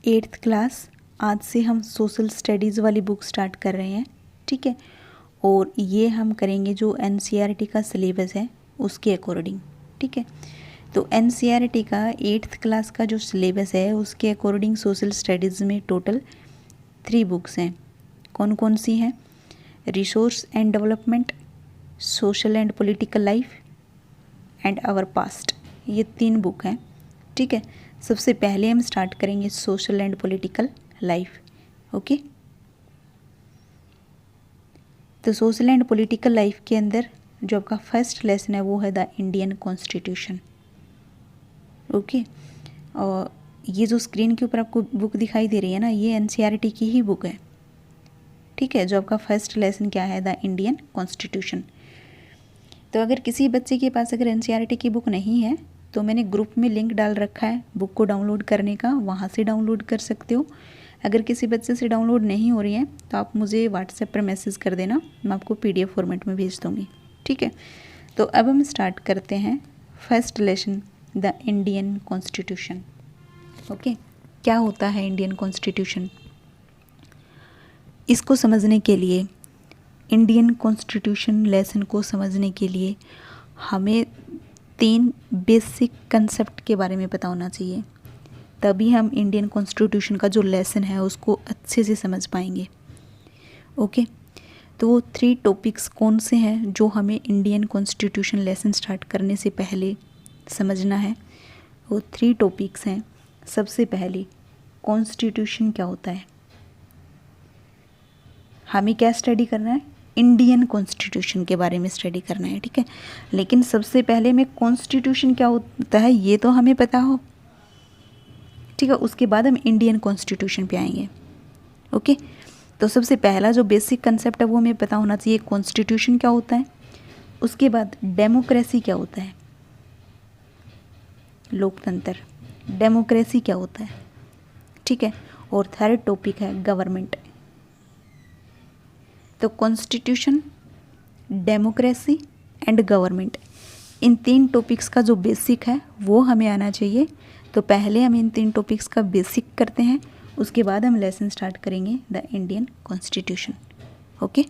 8th class. आज से हम सोशल स्टडीज़ वाली बुक स्टार्ट कर रहे हैं, ठीक है। और ये हम करेंगे जो एनसीईआरटी का सिलेबस है उसके अकॉर्डिंग, ठीक है। तो एनसीईआरटी का 8th क्लास का जो सिलेबस है उसके अकॉर्डिंग सोशल स्टडीज़ में टोटल 3 बुक्स हैं। कौन कौन सी हैं? Resource and development, social and political life and our past, ये 3 बुक हैं, ठीक है। सबसे पहले हम स्टार्ट करेंगे social and political life, okay. तो सोशल एंड पॉलिटिकल लाइफ के अंदर जो आपका फर्स्ट लेसन है वो है द इंडियन कॉन्स्टिट्यूशन, ओके। और ये जो स्क्रीन के ऊपर आपको बुक दिखाई दे रही है ना, ये एनसीईआरटी की ही बुक है, ठीक है। जो आपका फर्स्ट लेसन क्या है? The Indian constitution. तो अगर किसी बच्चे के पास अगर एनसीईआरटी की बुक नहीं है तो मैंने ग्रुप में लिंक डाल रखा है बुक को डाउनलोड करने का, वहाँ से डाउनलोड कर सकते हो। अगर किसी बच्चे से डाउनलोड नहीं हो रही है तो आप मुझे व्हाट्सएप पर मैसेज कर देना, मैं आपको पीडीएफ फॉर्मेट में भेज दूँगी, ठीक है। तो अब हम स्टार्ट करते हैं first lesson the Indian constitution, okay. क्या होता है इंडियन कॉन्स्टिट्यूशन? इसको समझने के लिए, इंडियन कॉन्स्टिट्यूशन लेसन को समझने के लिए हमें 3 बेसिक कंसेप्ट के बारे में पता होना चाहिए, तभी हम इंडियन कॉन्स्टिट्यूशन का जो लेसन है उसको अच्छे से समझ पाएंगे, ओके। तो वो 3 टॉपिक्स कौन से हैं जो हमें इंडियन कॉन्स्टिट्यूशन लेसन स्टार्ट करने से पहले समझना है? वो 3 टॉपिक्स हैं। सबसे पहले कॉन्स्टिट्यूशन क्या होता है, हमें क्या स्टडी करना है? इंडियन कॉन्स्टिट्यूशन के बारे में स्टडी करना है, ठीक है। लेकिन सबसे पहले में कॉन्स्टिट्यूशन क्या होता है ये तो हमें पता हो, ठीक है। उसके बाद हम इंडियन कॉन्स्टिट्यूशन पे आएंगे, ओके। तो सबसे पहला जो बेसिक कंसेप्ट है वो हमें पता होना चाहिए, कॉन्स्टिट्यूशन क्या होता है। उसके बाद डेमोक्रेसी क्या होता है, लोकतंत्र, डेमोक्रेसी क्या होता है, ठीक है। और थर्ड टॉपिक है गवर्नमेंट। तो constitution, democracy and government, in 3 topics का जो बेसिक है वो हमें आना चाहिए। तो पहले हम इन 3 टॉपिक्स का बेसिक करते हैं, उसके बाद हम लेसन स्टार्ट करेंगे द इंडियन कॉन्स्टिट्यूशन, ओके।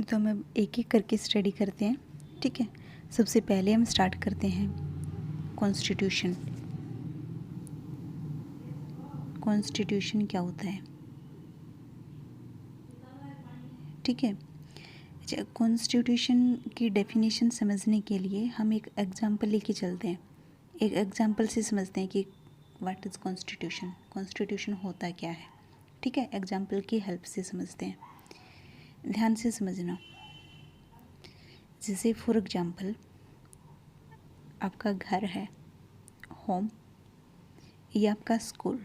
तो हम अब एक एक करके स्टडी करते हैं, ठीक है। सबसे पहले हम स्टार्ट करते हैं कॉन्स्टिट्यूशन। कॉन्स्टिट्यूशन क्या होता है, ठीक है। अच्छा, कॉन्स्टिट्यूशन की डेफिनेशन समझने के लिए हम एक एग्जांपल लेके चलते हैं। एक एग्जांपल से समझते हैं कि व्हाट इज़ कॉन्स्टिट्यूशन, कॉन्स्टिट्यूशन होता क्या है, ठीक है। एग्जांपल की हेल्प से समझते हैं, ध्यान से समझना। जैसे फॉर एग्जांपल आपका घर है, होम, या आपका स्कूल,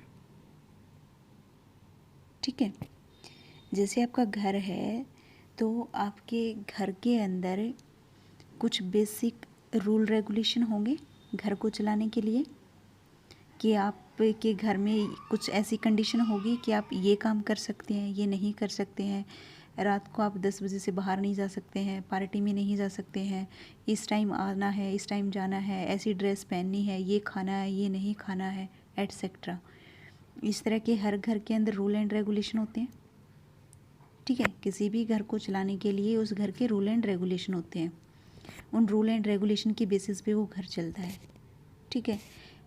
ठीक है। जैसे आपका घर है तो आपके घर के अंदर कुछ बेसिक रूल रेगुलेशन होंगे घर को चलाने के लिए, कि आपके घर में कुछ ऐसी कंडीशन होगी कि आप ये काम कर सकते हैं, ये नहीं कर सकते हैं। रात को आप 10 बजे से बाहर नहीं जा सकते हैं, पार्टी में नहीं जा सकते हैं, इस टाइम आना है, इस टाइम जाना है, ऐसी ड्रेस पहननी है, ये खाना है, ये नहीं खाना है, एटसेट्रा। इस तरह के हर घर के अंदर रूल एंड रेगुलेशन होते हैं, ठीक है। किसी भी घर को चलाने के लिए उस घर के रूल एंड रेगुलेशन होते हैं, उन रूल एंड रेगुलेशन की बेसिस पे वो घर चलता है, ठीक है।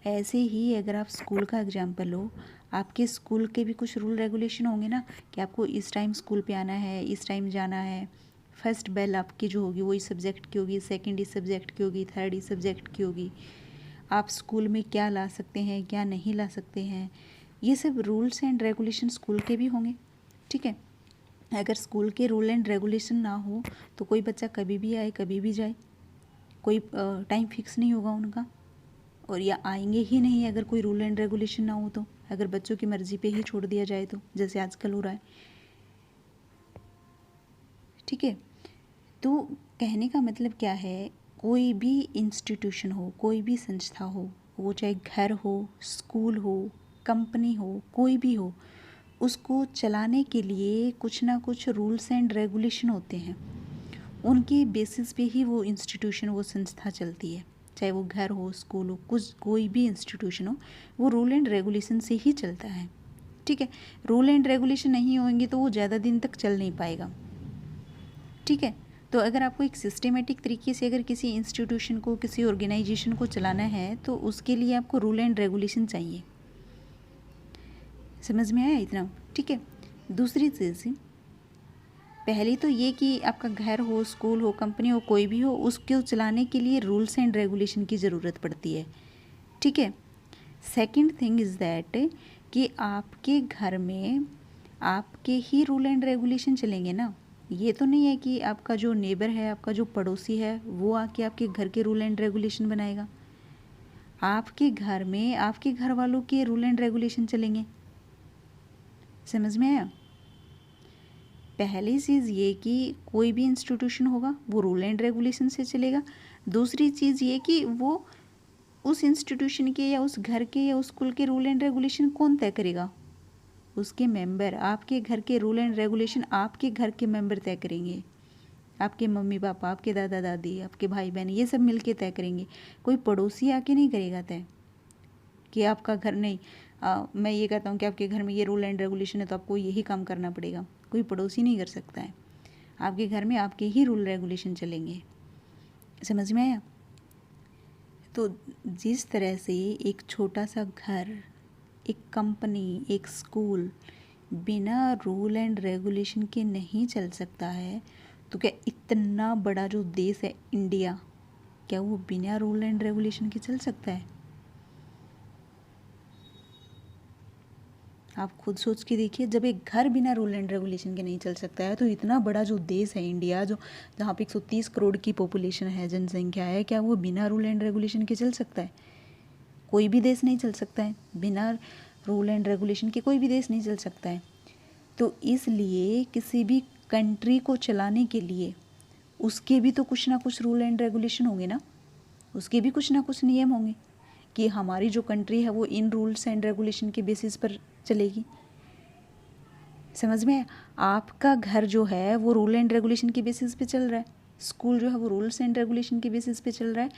ऐसे ही अगर आप स्कूल का एग्जांपल लो, आपके स्कूल के भी कुछ रूल रेगुलेशन होंगे ना, कि आपको इस टाइम स्कूल पे आना है, इस टाइम जाना है। फर्स्ट बेल आपकी जो होगी वो इस सब्जेक्ट की होगी, सेकंड इस सब्जेक्ट की होगी, थर्ड इस सब्जेक्ट की होगी। आप स्कूल में क्या ला सकते हैं, क्या नहीं ला सकते हैं, ये सब रूल्स एंड रेगुलेशन स्कूल के भी होंगे, ठीक है। अगर स्कूल के रूल एंड रेगुलेशन ना हो तो कोई बच्चा कभी भी आए कभी भी जाए, कोई टाइम फिक्स नहीं होगा उनका, और या आएंगे ही नहीं अगर कोई रूल एंड रेगुलेशन ना हो तो, अगर बच्चों की मर्ज़ी पे ही छोड़ दिया जाए तो, जैसे आजकल हो रहा है, ठीक है। तो कहने का मतलब क्या है, कोई भी इंस्टीट्यूशन हो, कोई भी संस्था हो, वो चाहे घर हो, स्कूल हो, कंपनी हो, कोई भी हो, उसको चलाने के लिए कुछ ना कुछ रूल्स एंड रेगुलेशन होते हैं, उनकी बेसिस पे ही वो इंस्टीट्यूशन, वो संस्था चलती है, चाहे वो घर हो, स्कूल हो, कुछ कोई भी इंस्टीट्यूशन हो, वो रूल एंड रेगुलेशन से ही चलता है। ठीक है, रूल एंड रेगुलेशन नहीं होंगे तो वो ज़्यादा दिन तक चल नहीं पाएगा। ठीक है, तो अगर आपको एक सिस्टेमेटिक तरीके से अगर किसी इंस्टीट्यूशन को, किसी ऑर्गेनाइजेशन को चलाना है तो उसके लिए आपको रूल एंड रेगुलेशन चाहिए। समझ में आया इतना? ठीक है, दूसरी चीज़, पहली तो ये कि आपका घर हो, स्कूल हो, कंपनी हो, कोई भी हो, उसको चलाने के लिए रूल्स एंड रेगुलेशन की ज़रूरत पड़ती है। ठीक है, सेकंड थिंग इज़ दैट कि आपके घर में आपके ही रूल एंड रेगुलेशन चलेंगे ना। ये तो नहीं है कि आपका जो नेबर है, आपका जो पड़ोसी है, वो आके आपके घर के रूल एंड रेगुलेशन बनाएगा। आपके घर में आपके घर वालों के रूल एंड रेगुलेशन चलेंगे। समझ में आया? पहली चीज़ ये कि कोई भी इंस्टीट्यूशन होगा वो रूल एंड रेगुलेशन से चलेगा। दूसरी चीज़ ये कि वो उस इंस्टीट्यूशन के या उस घर के या उस स्कूल के रूल एंड रेगुलेशन कौन तय करेगा? उसके मेंबर। आपके घर के रूल एंड रेगुलेशन आपके घर के मेंबर तय करेंगे। आपके मम्मी पापा, आपके दादा दादी, आपके भाई बहन, ये सब मिलके तय करेंगे। कोई पड़ोसी आके नहीं करेगा तय कि आपका घर नहीं। मैं ये कहता हूँ कि आपके घर में ये रूल एंड रेगुलेशन है तो आपको यही काम करना पड़ेगा। कोई पड़ोसी नहीं कर सकता है। आपके घर में आपके ही रूल रेगुलेशन चलेंगे। समझ में आया? तो जिस तरह से एक छोटा सा घर, एक कंपनी, एक स्कूल बिना रूल एंड रेगुलेशन के नहीं चल सकता है, तो क्या इतना बड़ा जो देश है इंडिया, क्या वो बिना रूल एंड रेगुलेशन के चल सकता है? आप खुद सोच के देखिए, जब एक घर बिना रूल एंड रेगुलेशन के नहीं चल सकता है तो इतना बड़ा जो देश है इंडिया, जो जहाँ पे 130 करोड़ की पॉपुलेशन है, जनसंख्या है, क्या वो बिना रूल एंड रेगुलेशन के चल सकता है? कोई भी देश नहीं चल सकता है बिना रूल एंड रेगुलेशन के। कोई भी देश नहीं चल सकता है। तो इसलिए किसी भी कंट्री को चलाने के लिए उसके भी तो कुछ ना कुछ रूल एंड रेगुलेशन होंगे ना। उसके भी कुछ ना कुछ नियम होंगे कि हमारी जो कंट्री है वो इन रूल्स एंड रेगुलेशन के बेसिस पर चलेगी। समझ में? आपका घर जो है वो रूल एंड रेगुलेशन के बेसिस पे चल रहा है, स्कूल जो है वो रूल्स एंड रेगुलेशन के बेसिस पे चल रहा है।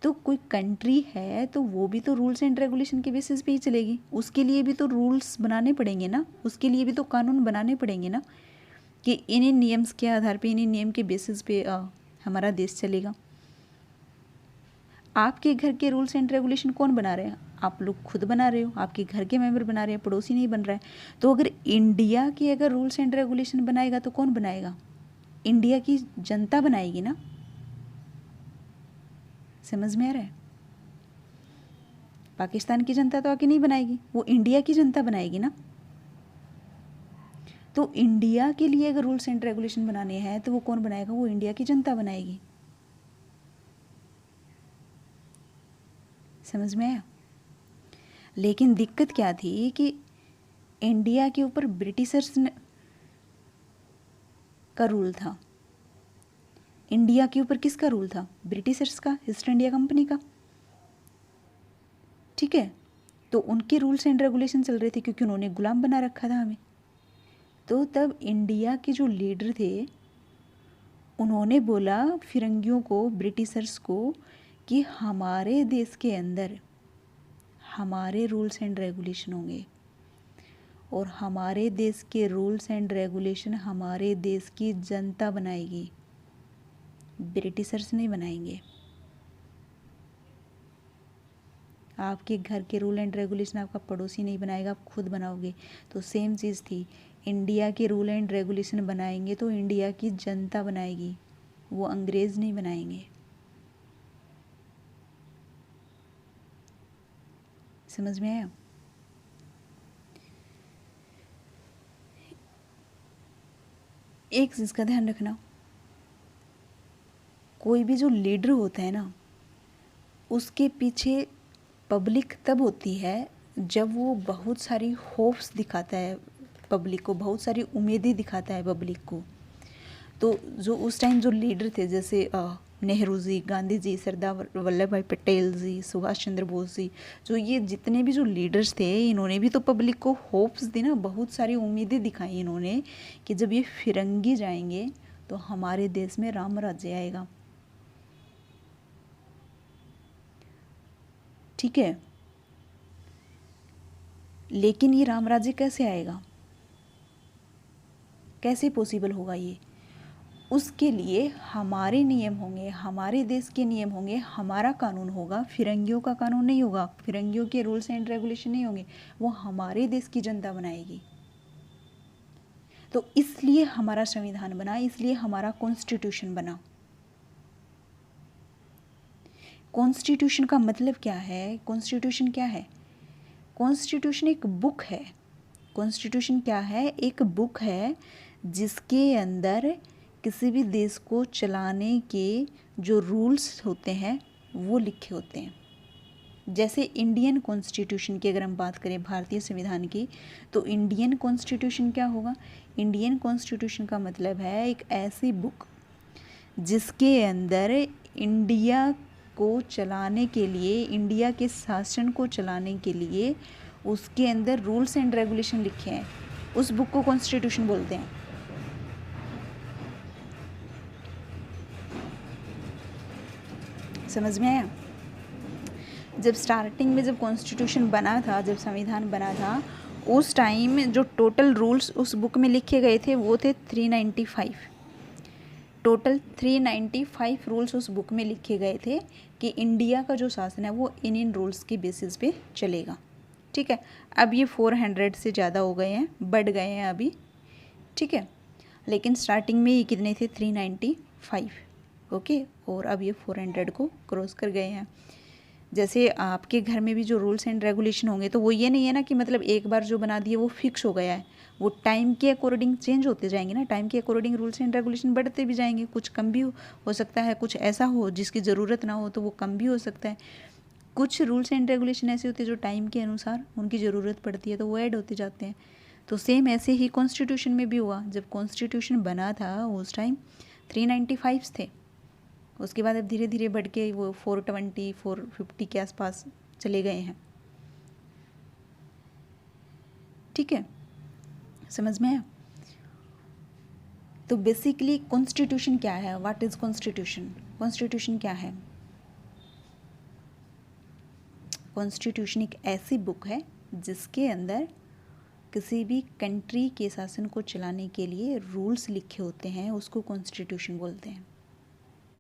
तो कोई कंट्री है तो वो भी तो रूल्स एंड रेगुलेशन के बेसिस पे ही चलेगी। उसके लिए भी तो रूल्स बनाने पड़ेंगे ना, उसके लिए भी तो कानून बनाने पड़ेंगे ना कि इन नियम्स के आधार पे, इन नियम के बेसिस पे हमारा देश चलेगा। आपके घर के रूल्स एंड रेगुलेशन कौन बना रहे हैं? आप लोग खुद बना रहे हो, आपके घर के मेंबर बना रहे हैं, पड़ोसी नहीं बन रहा है। तो अगर इंडिया की अगर रूल्स एंड रेगुलेशन बनाएगा तो कौन बनाएगा? इंडिया की जनता बनाएगी ना। समझ में आ रहा है? पाकिस्तान की जनता तो आके नहीं बनाएगी, वो इंडिया की जनता बनाएगी ना। तो इंडिया के लिए अगर रूल्स एंड रेगुलेशन बनाने हैं तो वो कौन बनाएगा? वो इंडिया की जनता बनाएगी। समझ में आया? लेकिन दिक्कत क्या थी कि इंडिया के ऊपर ब्रिटिशर्स का रूल था। इंडिया के ऊपर किसका रूल था? ब्रिटिशर्स का, ईस्ट इंडिया कंपनी का। ठीक है, तो उनके रूल्स एंड रेगुलेशन चल रहे थे क्योंकि उन्होंने गुलाम बना रखा था हमें। तो तब इंडिया के जो लीडर थे उन्होंने बोला फिरंगियों को, ब्रिटिशर्स को, कि हमारे देश के अंदर हमारे रूल्स एंड रेगुलेशन होंगे और हमारे देश के रूल्स एंड रेगुलेशन हमारे देश की जनता बनाएगी, ब्रिटिशर्स नहीं बनाएंगे। आपके घर के रूल एंड रेगुलेशन आपका पड़ोसी नहीं बनाएगा, आप खुद बनाओगे। तो सेम चीज़ थी, इंडिया के रूल एंड रेगुलेशन बनाएंगे तो इंडिया की जनता बनाएगी, वो अंग्रेज़ नहीं बनाएंगे। समझ में आया? एक चीज़ का ध्यान रखना, कोई भी जो लीडर होता है ना उसके पीछे पब्लिक तब होती है जब वो बहुत सारी होप्स दिखाता है पब्लिक को, बहुत सारी उम्मीदें दिखाता है पब्लिक को। तो जो उस टाइम जो लीडर थे, जैसे नेहरू जी, गांधी जी, सरदार वल्लभ भाई पटेल जी, सुभाष चंद्र बोस जी, जो ये जितने भी जो लीडर्स थे इन्होंने भी तो पब्लिक को होप्स दी ना, बहुत सारी उम्मीदें दिखाई इन्होंने कि जब ये फिरंगी जाएंगे तो हमारे देश में राम राज्य आएगा। ठीक है। लेकिन ये राम राज्य कैसे आएगा, कैसे पॉसिबल होगा ये? उसके लिए हमारे नियम होंगे, हमारे देश के नियम होंगे, हमारा कानून होगा, फिरंगियों का कानून नहीं होगा, फिरंगियों के रूल्स एंड रेगुलेशन नहीं होंगे, वो हमारे देश की जनता बनाएगी। तो इसलिए हमारा संविधान बना, इसलिए हमारा कॉन्स्टिट्यूशन बना। कॉन्स्टिट्यूशन का मतलब क्या है? कॉन्स्टिट्यूशन क्या है? कॉन्स्टिट्यूशन एक बुक है। कॉन्स्टिट्यूशन क्या है? एक बुक है जिसके अंदर किसी भी देश को चलाने के जो रूल्स होते हैं वो लिखे होते हैं। जैसे इंडियन कॉन्स्टिट्यूशन की अगर हम बात करें, भारतीय संविधान की, तो इंडियन कॉन्स्टिट्यूशन क्या होगा? इंडियन कॉन्स्टिट्यूशन का मतलब है एक ऐसी बुक जिसके अंदर इंडिया को चलाने के लिए, इंडिया के शासन को चलाने के लिए उसके अंदर रूल्स एंड रेगुलेशन लिखे हैं, उस बुक को कॉन्स्टिट्यूशन बोलते हैं। समझ में आया? जब स्टार्टिंग में जब कॉन्स्टिट्यूशन बना था, जब संविधान बना था, उस टाइम जो टोटल रूल्स उस बुक में लिखे गए थे वो थे 395। टोटल 395 रूल्स उस बुक में लिखे गए थे कि इंडिया का जो शासन है वो इन रूल्स के बेसिस पे चलेगा। ठीक है। अब ये 400 से ज़्यादा हो गए हैं, बढ़ गए हैं अभी। ठीक है। लेकिन स्टार्टिंग में ये कितने थे? 395। ओके। और अब ये 400 को क्रॉस कर गए हैं। जैसे आपके घर में भी जो रूल्स एंड रेगुलेशन होंगे तो वो ये नहीं है ना कि मतलब एक बार जो बना दिए वो फिक्स हो गया है, वो टाइम के अकॉर्डिंग चेंज होते जाएंगे ना। टाइम के अकॉर्डिंग रूल्स एंड रेगुलेशन बढ़ते भी जाएंगे, कुछ कम भी हो सकता है, कुछ ऐसा हो जिसकी ज़रूरत ना हो तो वो कम भी हो सकता है। कुछ रूल्स एंड रेगुलेशन ऐसे होते हैं जो टाइम के अनुसार उनकी ज़रूरत पड़ती है तो वो ऐड होते जाते हैं। तो सेम ऐसे ही कॉन्स्टिट्यूशन में भी हुआ। जब कॉन्स्टिट्यूशन बना था उस टाइम 395 थे, उसके बाद अब धीरे धीरे बढ़ के वो 420 450 के आसपास चले गए हैं। ठीक है, समझ में आया? तो बेसिकली कॉन्स्टिट्यूशन क्या है? What is constitution? कॉन्स्टिट्यूशन क्या है? कॉन्स्टिट्यूशन एक ऐसी बुक है जिसके अंदर किसी भी कंट्री के शासन को चलाने के लिए रूल्स लिखे होते हैं, उसको कॉन्स्टिट्यूशन बोलते हैं।